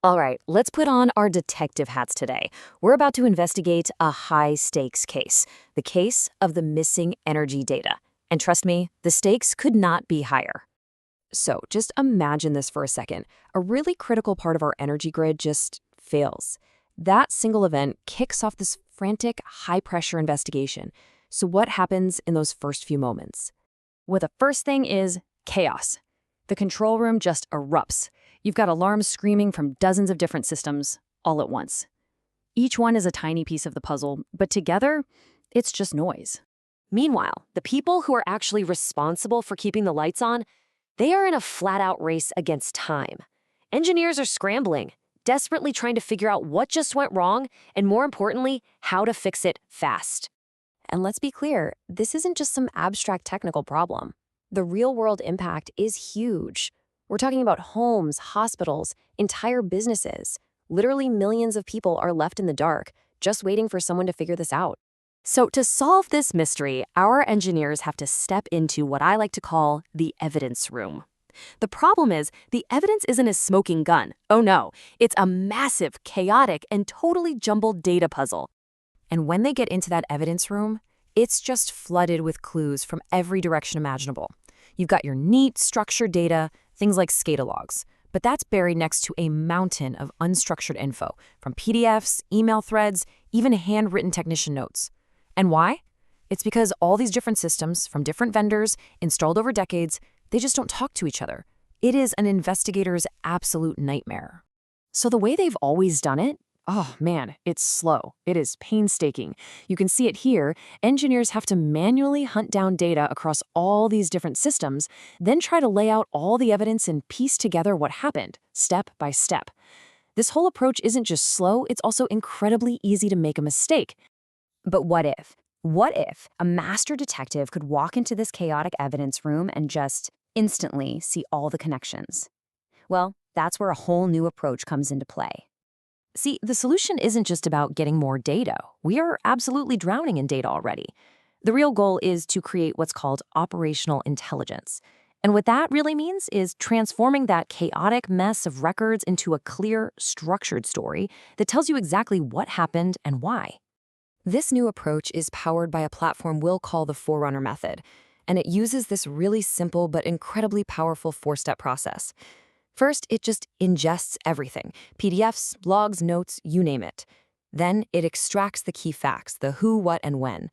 All right, let's put on our detective hats today. We're about to investigate a high-stakes case, the case of the missing energy data. And trust me, the stakes could not be higher. So just imagine this for a second. A really critical part of our energy grid just fails. That single event kicks off this frantic, high-pressure investigation. So what happens in those first few moments? Well, the first thing is chaos. The control room just erupts. You've got alarms screaming from dozens of different systems all at once. Each one is a tiny piece of the puzzle, but together, it's just noise. Meanwhile, the people who are actually responsible for keeping the lights on, they are in a flat-out race against time. Engineers are scrambling, desperately trying to figure out what just went wrong, and more importantly, how to fix it fast. And let's be clear, this isn't just some abstract technical problem. The real-world impact is huge. We're talking about homes, hospitals, entire businesses. Literally millions of people are left in the dark, just waiting for someone to figure this out. So to solve this mystery, our engineers have to step into what I like to call the evidence room. The problem is, the evidence isn't a smoking gun. Oh no, it's a massive, chaotic, and totally jumbled data puzzle. And when they get into that evidence room, it's just flooded with clues from every direction imaginable. You've got your neat, structured data, things like SCADA logs, but that's buried next to a mountain of unstructured info, from PDFs, email threads, even handwritten technician notes. And why? It's because all these different systems from different vendors, installed over decades, they just don't talk to each other. It is an investigator's absolute nightmare. So the way they've always done it, oh man, it's slow. It is painstaking. You can see it here. Engineers have to manually hunt down data across all these different systems, then try to lay out all the evidence and piece together what happened, step by step. This whole approach isn't just slow, it's also incredibly easy to make a mistake. But what if? What if a master detective could walk into this chaotic evidence room and just instantly see all the connections? Well, that's where a whole new approach comes into play. See, the solution isn't just about getting more data. We are absolutely drowning in data already. The real goal is to create what's called operational intelligence. And what that really means is transforming that chaotic mess of records into a clear, structured story that tells you exactly what happened and why. This new approach is powered by a platform we'll call the Forerunner method, and it uses this really simple but incredibly powerful four-step process. First, it just ingests everything, PDFs, logs, notes, you name it. Then it extracts the key facts, the who, what, and when.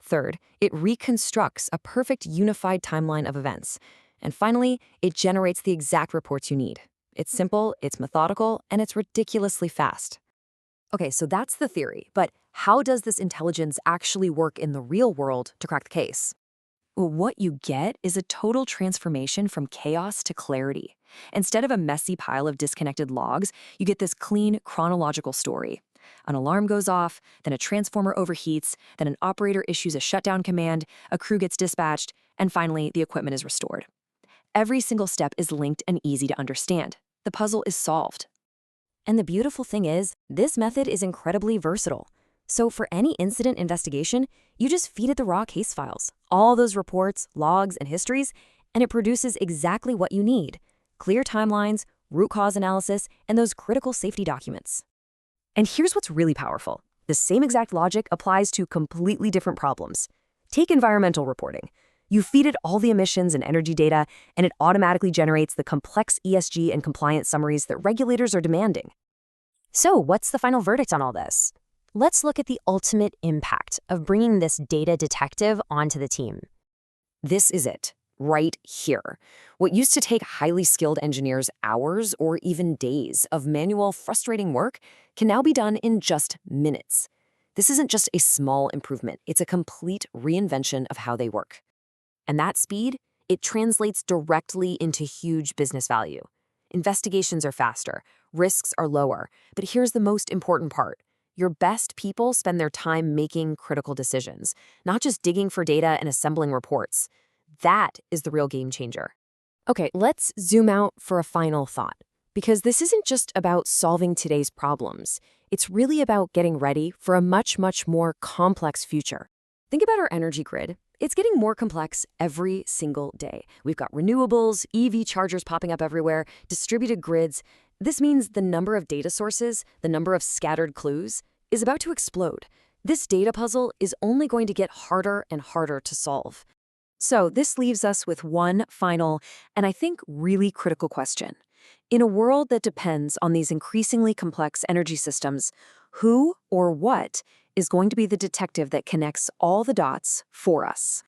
Third, it reconstructs a perfect unified timeline of events. And finally, it generates the exact reports you need. It's simple, it's methodical, and it's ridiculously fast. Okay, so that's the theory, but how does this intelligence actually work in the real world to crack the case? Well, what you get is a total transformation from chaos to clarity. Instead of a messy pile of disconnected logs, you get this clean, chronological story. An alarm goes off, then a transformer overheats, then an operator issues a shutdown command, a crew gets dispatched, and finally, the equipment is restored. Every single step is linked and easy to understand. The puzzle is solved. And the beautiful thing is, this method is incredibly versatile. So for any incident investigation, you just feed it the raw case files, all those reports, logs, and histories, and it produces exactly what you need: clear timelines, root cause analysis, and those critical safety documents. And here's what's really powerful. The same exact logic applies to completely different problems. Take environmental reporting. You feed it all the emissions and energy data, and it automatically generates the complex ESG and compliance summaries that regulators are demanding. So what's the final verdict on all this? Let's look at the ultimate impact of bringing this data detective onto the team. This is it, right here. What used to take highly skilled engineers hours or even days of manual, frustrating work can now be done in just minutes. This isn't just a small improvement, it's a complete reinvention of how they work. And that speed, it translates directly into huge business value. Investigations are faster, risks are lower, but here's the most important part. Your best people spend their time making critical decisions, not just digging for data and assembling reports. That is the real game changer. Okay, let's zoom out for a final thought, because this isn't just about solving today's problems. It's really about getting ready for a much, much more complex future. Think about our energy grid. It's getting more complex every single day. We've got renewables, EV chargers popping up everywhere, distributed grids, This means the number of data sources, the number of scattered clues, is about to explode. This data puzzle is only going to get harder and harder to solve. So this leaves us with one final, and I think really critical question. In a world that depends on these increasingly complex energy systems, who or what is going to be the detective that connects all the dots for us?